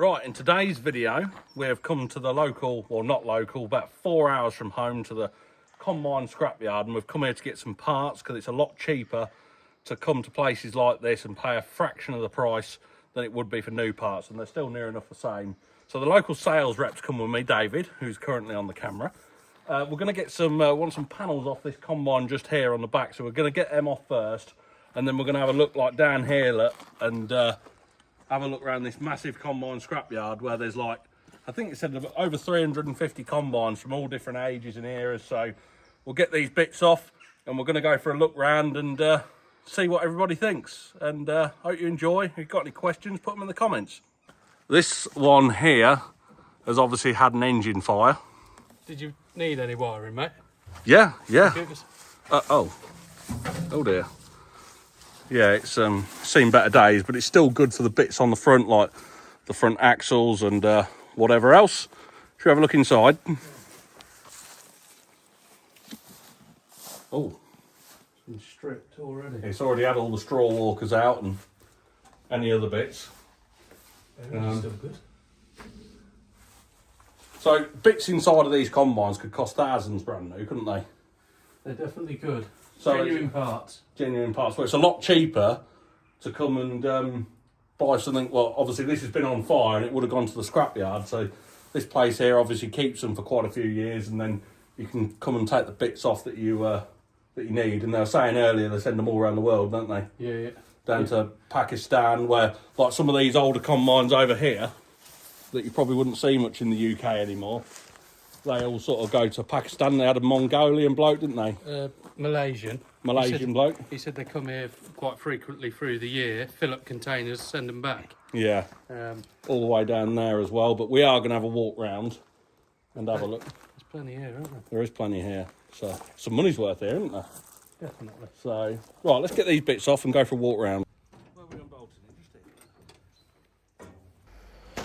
Right, in today's video, we have come to the local, well not local, about 4 hours from home to the combine scrapyard, and we've come here to get some parts because it's a lot cheaper to come to places like this and pay a fraction of the price than it would be for new parts, and they're still near enough the same. So the local sales rep's come with me, David, who's currently on the camera. We're going to get some, want some panels off this combine just here on the back, so we're going to get them off first, and then we're going to have a look like down here, look, and have a look around this massive combine scrapyard where there's like, I think it said over 350 combines from all different ages and eras. So we'll get these bits off and we're going to go for a look round and see what everybody thinks. And hope you enjoy. If you've got any questions, put them in the comments. This one here has obviously had an engine fire. Did you need any wiring, mate? Yeah. Oh dear. Yeah, it's seen better days, but it's still good for the bits on the front, like the front axles and whatever else. Should we have a look inside? Oh, It's been stripped already. it's already had all the straw walkers out and any other bits. Still good. So bits inside of these combines could cost thousands brand new, couldn't they? They're definitely good. So Genuine parts. Genuine parts. Well, it's a lot cheaper to come and buy something. Well, obviously this has been on fire and it would have gone to the scrapyard. So this place here obviously keeps them for quite a few years, and then you can come and take the bits off that you need. And they were saying earlier they send them all around the world, don't they? Yeah. Down to Pakistan, where like some of these older combines over here that you probably wouldn't see much in the UK anymore. They all sort of go to Pakistan. They had a Mongolian bloke, didn't they? Malaysian Bloke. He said they come here quite frequently through the year, fill up containers, send them back. Yeah. All the way down there as well. But we are going to have a walk round and have a look. There's plenty here, isn't there? There is plenty here. So some money's worth here, isn't there? Definitely. So, right, let's get these bits off and go for a walk round.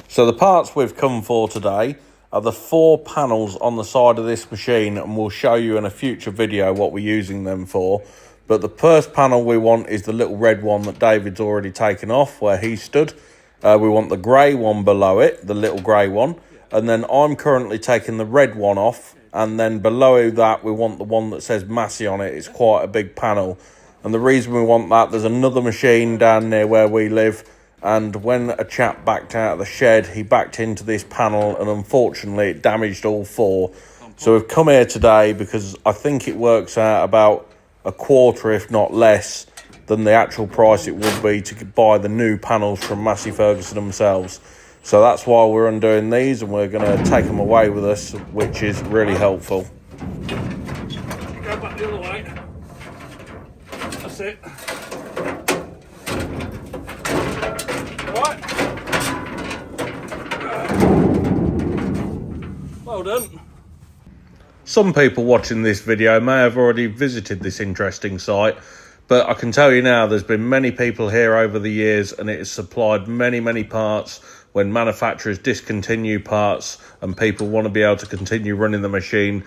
So the parts we've come for today are the 4 panels on the side of this machine, and we'll show you in a future video what we're using them for. But the first panel we want is the little red one that David's already taken off where he stood. We want the grey one below it, the little grey one, and then I'm currently taking the red one off, and then below that we want the one that says Massey on it. It's quite a big panel, and the reason we want that, there's another machine down near where we live, and when a chap backed out of the shed, he backed into this panel and unfortunately it damaged all 4. So we've come here today because I think it works out about a quarter, if not less, than the actual price it would be to buy the new panels from Massey Ferguson themselves. So that's why we're undoing these, and we're going to take them away with us, which is really helpful. Go back the other way. That's it. Well done. Some people watching this video may have already visited this interesting site, but I can tell you now there's been many people here over the years, and it has supplied many parts when manufacturers discontinue parts and people want to be able to continue running the machine.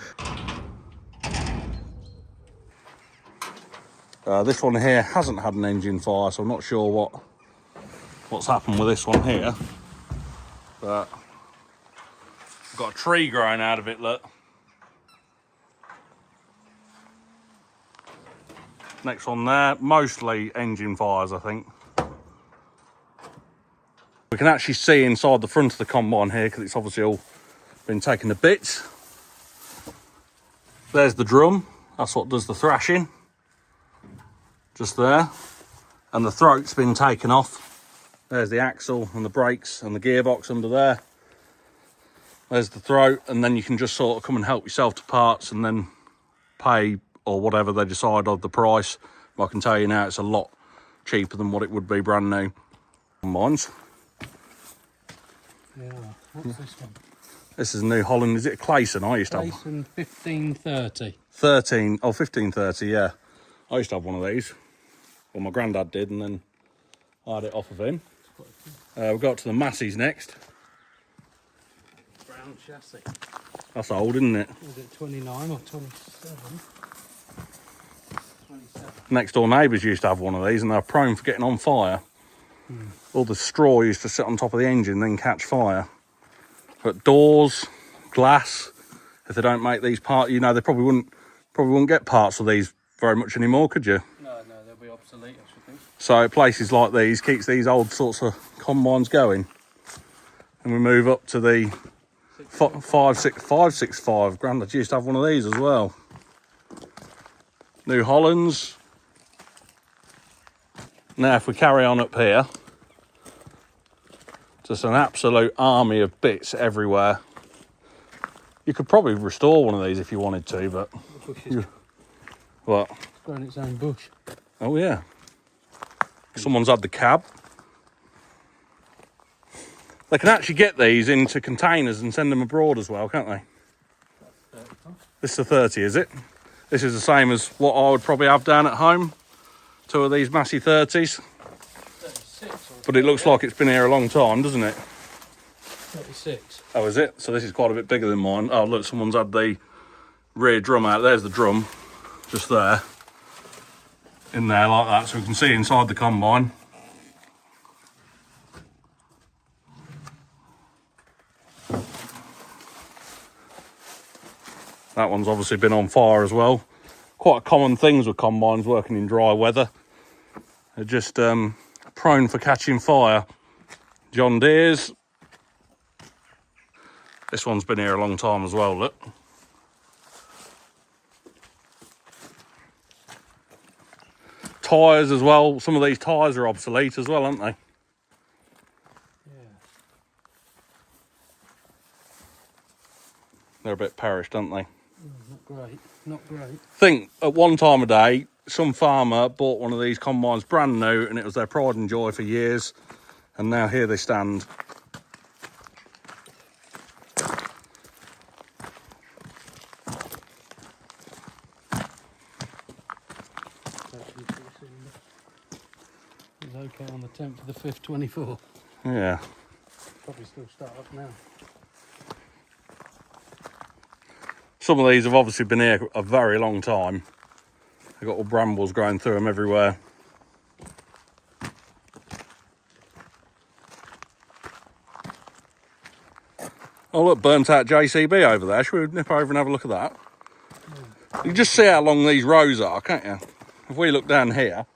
This one here hasn't had an engine fire, so I'm not sure what's happened with this one here, but got a tree growing out of it, look. Next one there, mostly engine fires, I think. We can actually see inside the front of the combine here because it's obviously all been taken to bits. There's the drum, that's what does the thrashing. Just there. And the throat's been taken off. There's the axle and the brakes and the gearbox under there. There's the throat, and then you can just sort of come and help yourself to parts and then pay or whatever they decide of the price. But I can tell you now it's a lot cheaper than what it would be brand new. Mine's. Yeah. What's this one? This is a new Holland. Is it a Clayson? I used to have. Clayson 1530. 1530, yeah. I used to have one of these. Well, my granddad did, and then I had it off of him. We've got to the Masseys next. Brown chassis. That's old, isn't it? Is it 29 or 27? 27. Next door neighbours used to have one of these, and they're prone for getting on fire. All the straw used to sit on top of the engine, then catch fire. But doors, glass, if they don't make these parts, you know, they probably wouldn't get parts of these very much anymore, could you? No, they'll be obsolete, I should think. So places like these keeps these old sorts of combines going. And we move up to the 565. Grandad used to have one of these as well. New Hollands. Now if we carry on up here, just an absolute army of bits everywhere. You could probably restore one of these if you wanted to, but... What? It's grown its own bush. Oh yeah. Someone's had the cab. They can actually get these into containers and send them abroad as well, can't they? This is a 30, is it? This is the same as what I would probably have down at home. 2 of these Massey 30s. 36. But it looks like it's been here a long time, doesn't it? 36. Oh, is it? So this is quite a bit bigger than mine. Oh, look, someone's had the rear drum out. There's the drum, just there. In there like that, so we can see inside the combine. That one's obviously been on fire as well. Quite common things with combines working in dry weather. They're just prone for catching fire. John Deere's. This one's been here a long time as well, look. Tyres as well. Some of these tyres are obsolete as well, aren't they? Yeah. They're a bit perished, aren't they? Not great. Not great. Think at one time of day, some farmer bought one of these combines brand new and it was their pride and joy for years. And now here they stand. It's okay on the 10th of the 5th, 24. Yeah. Probably still start up now. Some of these have obviously been here a very long time. They've got all brambles growing through them everywhere. Oh look, burnt out JCB over there. Should we nip over and have a look at that? You can just see how long these rows are, can't you? If we look down here,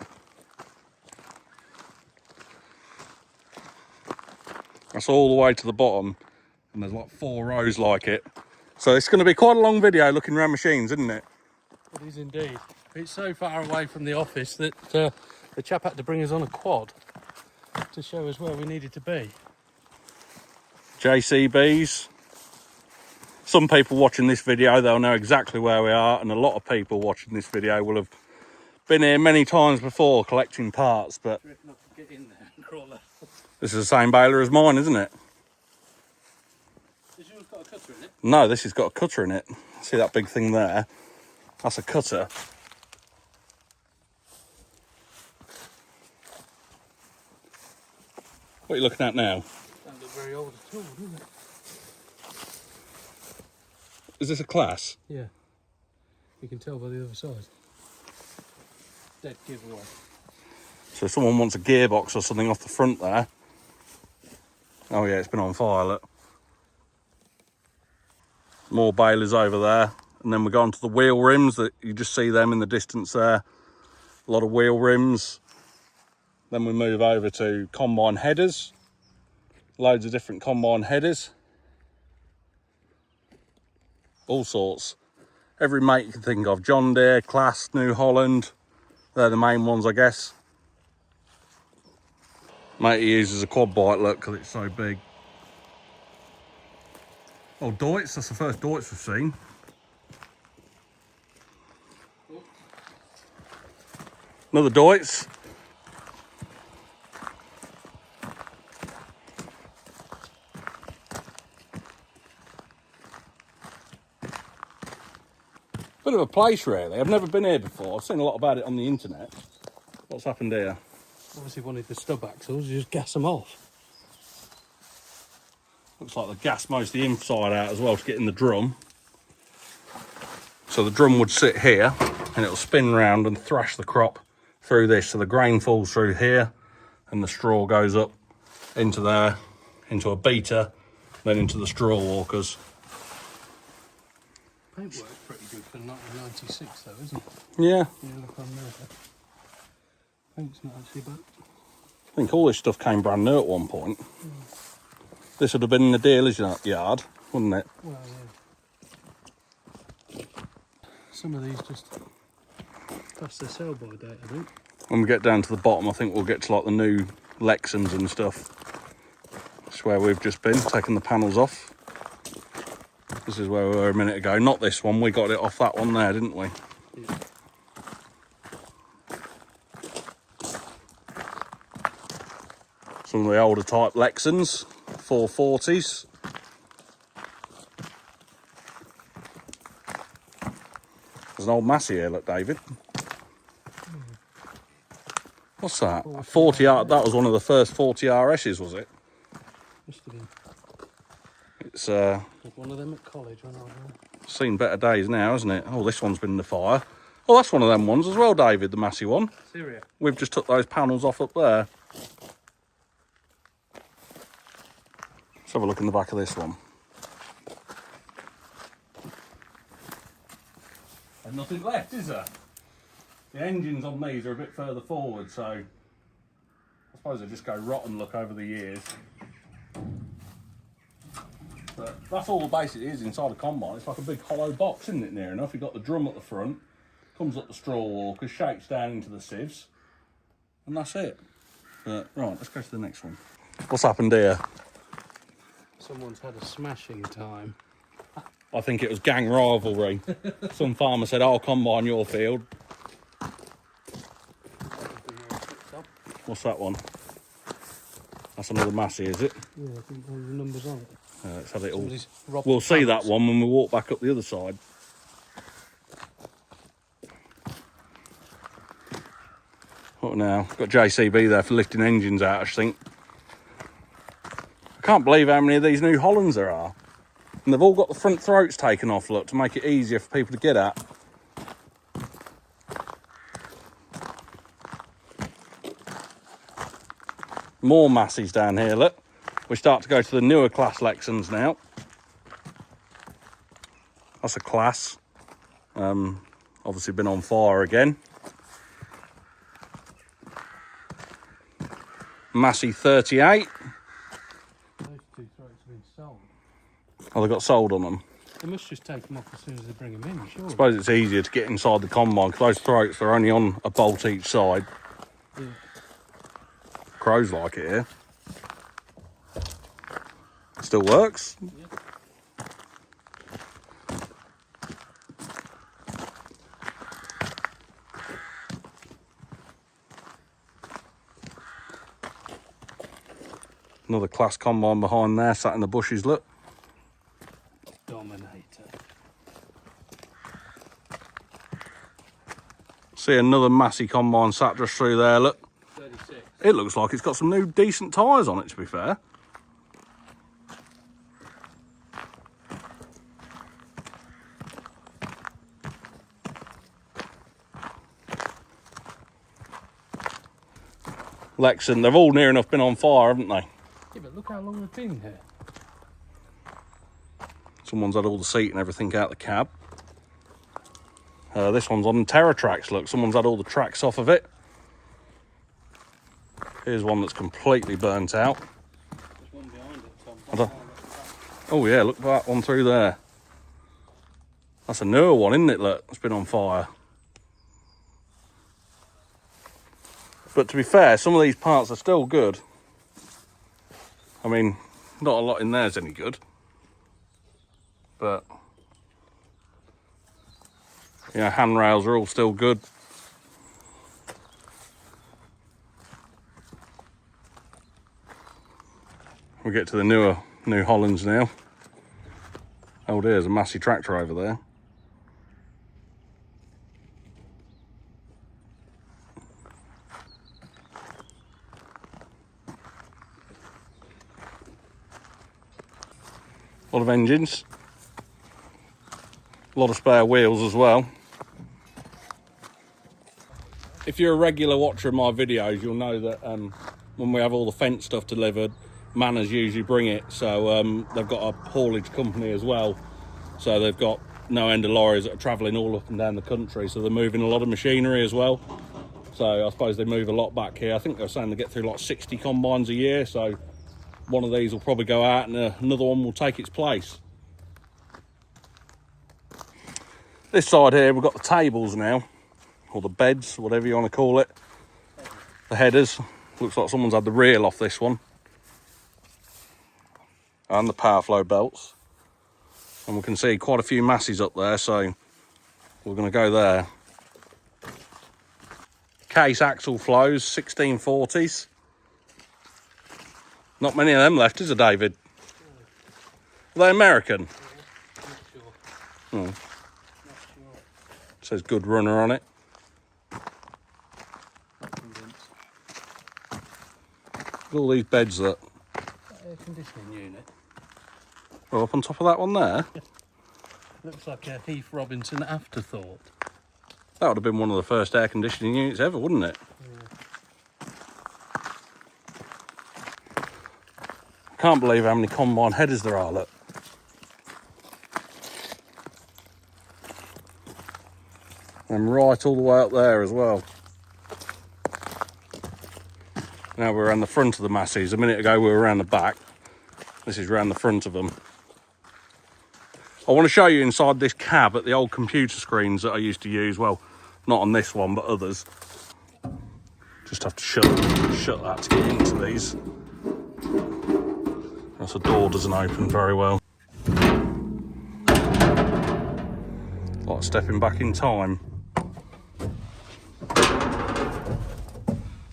that's all the way to the bottom, and there's like 4 rows like it. So it's going to be quite a long video looking around machines, isn't it? It is indeed. It's so far away from the office that the chap had to bring us on a quad to show us where we needed to be. JCBs. Some people watching this video, they'll know exactly where we are, and a lot of people watching this video will have been here many times before collecting parts, but Not to get in there and crawl out. this is the same baler as mine, isn't it? Has yours got a cutter in it? No, this has got a cutter in it. See that big thing there? That's a cutter. What are you looking at now? Doesn't look very old at all, does it? Is this a class? Yeah. You can tell by the other side. Dead giveaway. So if someone wants a gearbox or something off the front there. Oh yeah, it's been on fire, look. More balers over there. And then we go on to the wheel rims, that you just see them in the distance there. A lot of wheel rims. Then we move over to combine headers. Loads of different combine headers. All sorts. Every mate you can think of. John Deere, Class, New Holland. They're the main ones, I guess. Mate he uses a quad bike, look, because it's so big. Oh, Deutz, that's the first Deutz we've seen. Another Deutz. Bit of a place, really. I've never been here before. I've seen a lot about it on the internet. What's happened here? Obviously wanted the stub axles, you just gas them off. Looks like the gas most of the inside out as well to get in the drum. So the drum would sit here and it'll spin round and thrash the crop through this. So the grain falls through here and the straw goes up into there, into a beater, then into the straw walkers. Paintwork's pretty good for 1996 though, isn't it? Yeah. You look on there. Paint's not actually bad. I think all this stuff came brand new at one point. This would have been in the dealer's yard, wouldn't it? Well, yeah. Some of these just past their sell-by date, I think. When we get down to the bottom, I think we'll get to like the new Lexans and stuff. That's where we've just been, taking the panels off. This is where we were a minute ago. Not this one, we got it off that one there, didn't we? Yeah. Some of the older type Lexans, 440s. There's an old Massey here, look, David. What's that? 40R. That was one of the first 40 RS's, was it? Must have been. It's One of them at college when I was there. seen better days now, hasn't it? Oh, this one's been in the fire. Oh, that's one of them ones as well, David, the Massey one. Syria. We've just took those panels off up there. Let's have a look in the back of this one. There's nothing left, is there? The engines on these are a bit further forward, so I suppose they just go rotten look over the years. But that's all basically is inside a combine. It's like a big hollow box, isn't it, near enough? You've got the drum at the front, comes up the straw walker, shakes down into the sieves, and that's it. But, right, let's go to the next one. What's happened here? Someone's had a smashing time. I think it was gang rivalry. Some farmer said, I'll combine your field. What's that one? That's another Massey, is it? Yeah, I think all the numbers on it. Let's have it all. Robbed We'll the see that panels. one when we walk back up the other side. What now? Got JCB there for lifting engines out, I think. I can't believe how many of these new Hollands there are. And they've all got the front throats taken off, look, to make it easier for people to get at. More Masseys down here, look. We start to go to the newer class Lexans now. That's a class. Obviously been on fire again. Massey 38. Those two throats have been sold. Oh, they got sold on them. They must just take them off as soon as they bring them in, sure. I suppose it's easier to get inside the combine because those throats are only on a bolt each side. Yeah. Crows like it here. Still works. Yeah. Another class combine behind there, sat in the bushes, look. Dominator. See another Massey combine sat just through there, look. 36. It looks like it's got some new decent tyres on it, to be fair. Lexan, they've all near enough been on fire, haven't they? Yeah, but look how long they've been here. Someone's had all the seat and everything out the cab. This one's on Terra tracks, look. Someone's had all the tracks off of it. Here's one that's completely burnt out. There's one behind it, I Tom. don't- Oh yeah, look at that one through there. That's a newer one, isn't it, look? It's been on fire. But to be fair, some of these parts are still good. I mean, not a lot in there's any good. But, you know, handrails are all still good. We get to the new Hollands now. Oh, there's a Massey tractor over there. A lot of engines. A lot of spare wheels as well. If you're a regular watcher of my videos, you'll know that when we have all the fence stuff delivered, Manners usually bring it. So they've got a haulage company as well. So they've got no end of lorries that are travelling all up and down the country. So they're moving a lot of machinery as well. So I suppose they move a lot back here. I think they're saying they get through like 60 combines a year. So one of these will probably go out and another one will take its place. This side here, we've got the tables now, or the beds, whatever you want to call it. The headers. Looks like someone's had the reel off this one. And the power flow belts. And we can see quite a few Masseys up there, so we're going to go there. Case axle flows, 1640s. Not many of them left, is there, David? Are they American? Yeah, not sure. Oh. Not sure. It says good runner on it. Not convinced. Look at all these beds that Air conditioning unit. are up on top of that one there. Looks like a Heath Robinson afterthought. That would have been one of the first air conditioning units ever, wouldn't it? Yeah. Can't believe how many combine headers there are, look. And right all the way up there as well. Now we're around the front of the Masseys. A minute ago we were around the back. This is around the front of them. I want to show you inside this cab at the old computer screens that I used to use. Well, not on this one, but others. Just have to shut that to get into these. That's the door doesn't open very well. Like stepping back in time.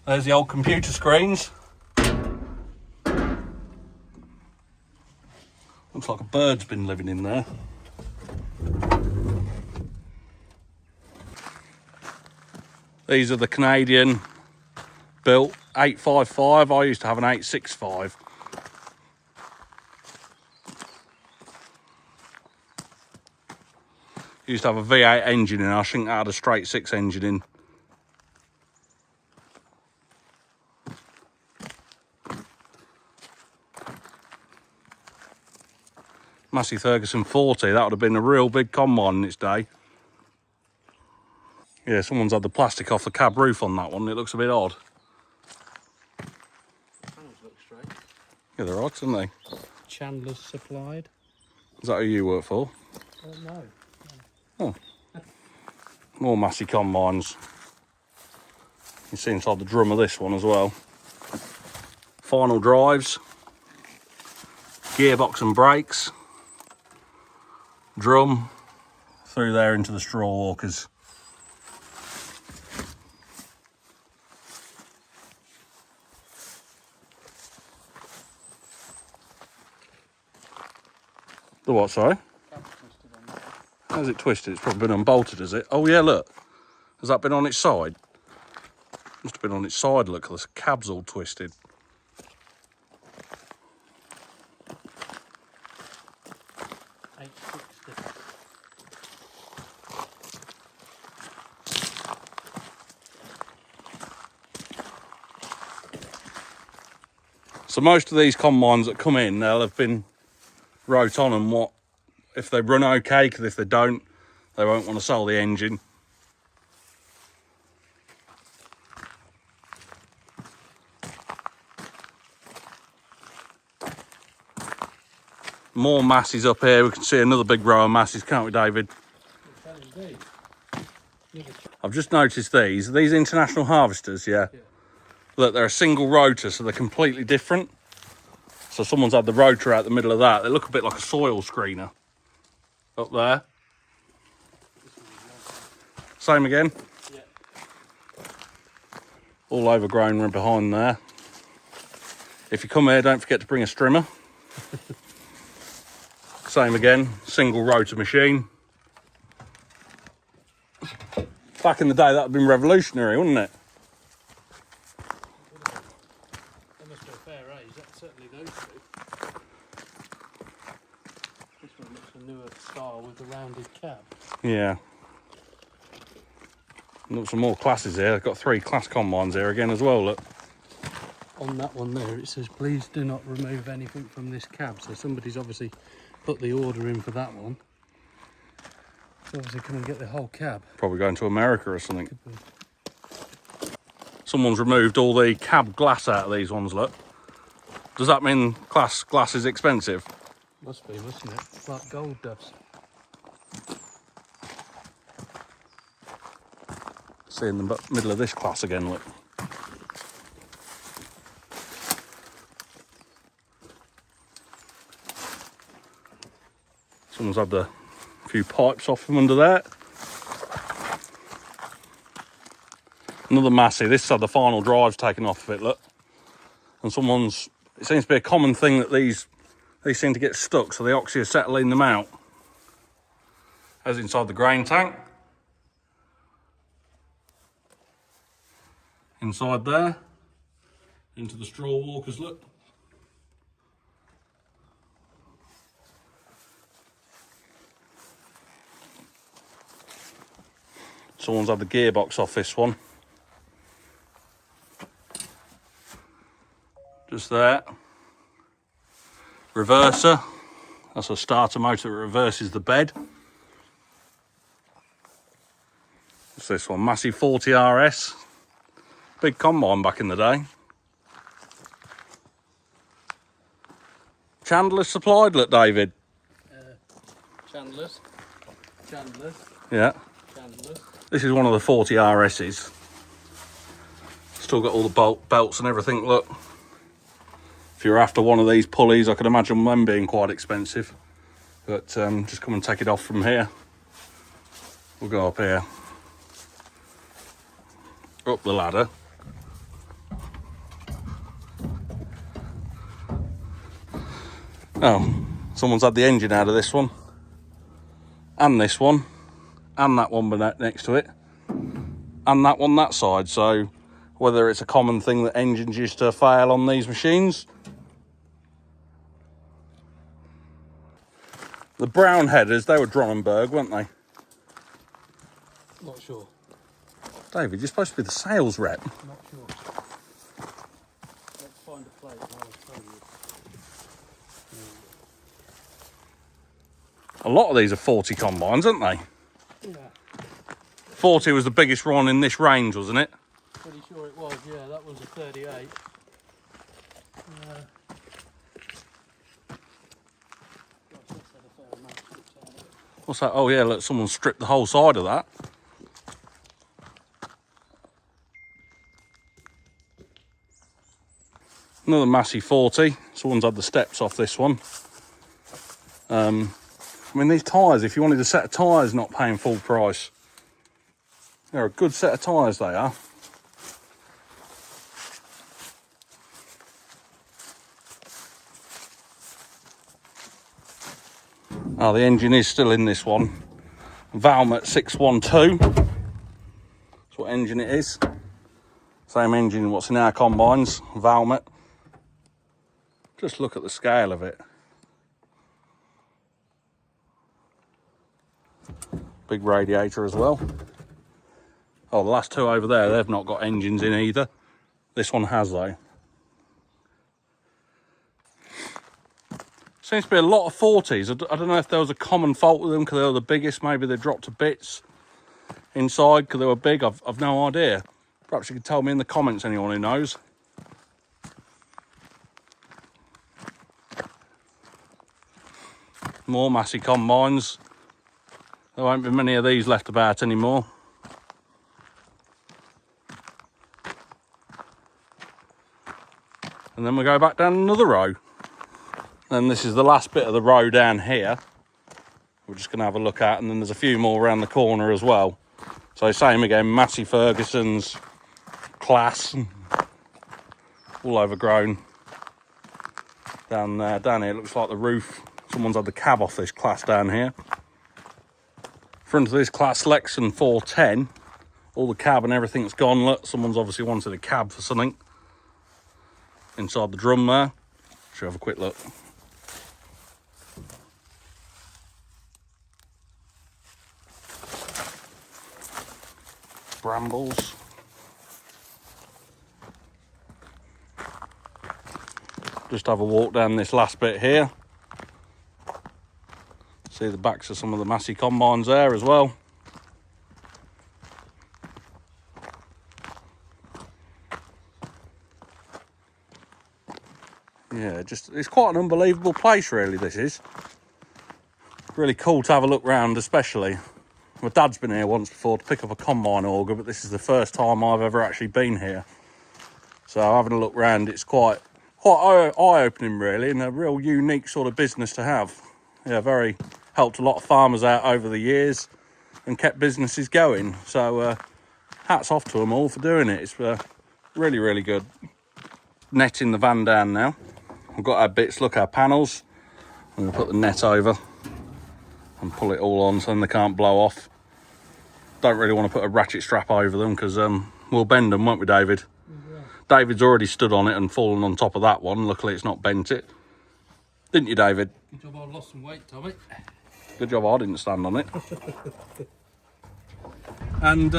There's the old computer screens. Looks like a bird's been living in there. These are the Canadian built 855. I used to have an 865. Used to have a V8 engine in. I think I had a straight 6 engine in. Massey Ferguson 40, that would have been a real big combine in its day. Yeah, someone's had the plastic off the cab roof on that one. It looks a bit odd. Panels look straight. Yeah, they're odd, aren't they? Chandler's supplied. Is that who you work for? No. Oh. More Massey combines. You can see inside the drum of this one as well. Final drives. Gearbox and brakes. Drum. Through there into the straw walkers. The what, sorry? How's it twisted? It's probably been unbolted, has it? Oh yeah, look. Has that been on its side? Must have been on its side, look. The cab's all twisted. So most of these combines that come in, they'll have been wrote on and what if they run okay, because if they don't, they won't want to sell the engine. More Masseys up here. We can see another big row of Masseys, can't we, David? I've just noticed these international harvesters, yeah. Look, they're a single rotor, so they're completely different. So someone's had the rotor out the middle of that. They look a bit like a soil screener up there. Same again. Yeah. All overgrown right behind there. If you come here, don't forget to bring a strimmer. Same again, single rotor machine. Back in the day, that would have been revolutionary, wouldn't it? They must be a fair age, that's certainly those two. This one looks a newer style with the rounded cab. Yeah. Look, some more classes here. I've got 3 class combines here again as well, look. on that one there, it says, please do not remove anything from this cab. So somebody's obviously put the order in for that one. So obviously come and get the whole cab. Probably going to America or something. Someone's removed all the cab glass out of these ones, look. Does that mean glass is expensive? Must be, mustn't it? It's like gold dust. See in the middle of this class again, look. Someone's had a few pipes off from under there. Another Massey. This had the final drives taken off of it, look. And it seems to be a common thing that these seem to get stuck, so the oxy is settling them out. As inside the grain tank. Inside there. Into the straw walkers, look. Someone's had the gearbox off this one. Just there. Reverser. That's a starter motor that reverses the bed. What's this one? Massey 40 RS. Big combine back in the day. Chandler's supplied, look, David. Chandler's. Yeah. Chandler's. This is one of the 40 RS's. Still got all the belts and everything, look. If you're after one of these pulleys, I could imagine them being quite expensive. But just come and take it off from here. We'll go up here. Up the ladder. Oh, someone's had the engine out of this one. And this one. And that one next to it. And that one that side. So whether it's a common thing that engines used to fail on these machines. The brown headers, they were Dronenberg, weren't they? Not sure. David, you're supposed to be the sales rep. Not sure. Let's find a plate and I'll tell you. A lot of these are 40 combines, aren't they? Yeah. 40 was the biggest one in this range, wasn't it? Pretty sure it was, yeah. That was a 38. What's that? Oh yeah, look, someone stripped the whole side of that. Another Massey 40. Someone's had the steps off this one. I mean, these tyres, if you wanted a set of tyres not paying full price, they're a good set of tyres, they are. Oh, the engine is still in this one. Valmet 612. That's what engine it is. Same engine what's in our combines, Valmet. Just look at the scale of it. Big radiator as well. Oh, the last two over there, they've not got engines in either. This one has though. Seems to be a lot of 40s. I don't know if there was a common fault with them because they were the biggest. Maybe they dropped to bits inside because they were big. I've no idea. Perhaps you could tell me in the comments, anyone who knows. More Massey combines. There won't be many of these left about anymore. And then we go back down another row. And this is the last bit of the row down here. We're just going to have a look at, and then there's a few more around the corner as well. So same again, Massey Ferguson's class, all overgrown. Down there, down here, it looks like the roof. Someone's had the cab off this class down here. Front of this class, Lexan 410. All the cab and everything's gone. Look, someone's obviously wanted a cab for something. Inside the drum there. Should have a quick look. Brambles. Just have a walk down this last bit here. See the backs of some of the Massey combines there as well. Yeah, it's quite an unbelievable place really, this is. Really cool to have a look round, especially. My dad's been here once before to pick up a combine auger, but this is the first time I've ever actually been here. So having a look round, it's quite eye-opening really, and a real unique sort of business to have. Yeah, helped a lot of farmers out over the years and kept businesses going. So hats off to them all for doing it. It's really, really good. Netting the van down now. We've got our bits, look, our panels. I'm going to put the net over and pull it all on so then they can't blow off. Don't really want to put a ratchet strap over them because we'll bend them, won't we, David? Yeah. David's already stood on it and fallen on top of that one. Luckily it's not bent it. Didn't you, David? Good job I lost some weight, Tommy. Good job I didn't stand on it. And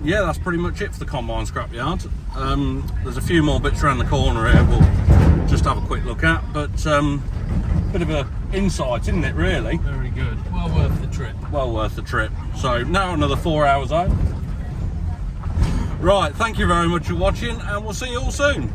yeah, that's pretty much it for the combine scrapyard. There's a few more bits around the corner here we'll just have a quick look at, but bit of a insight, isn't it, really? Very good. Well worth the trip. Well worth the trip. So now another 4 hours home. Right, thank you very much for watching, and we'll see you all soon.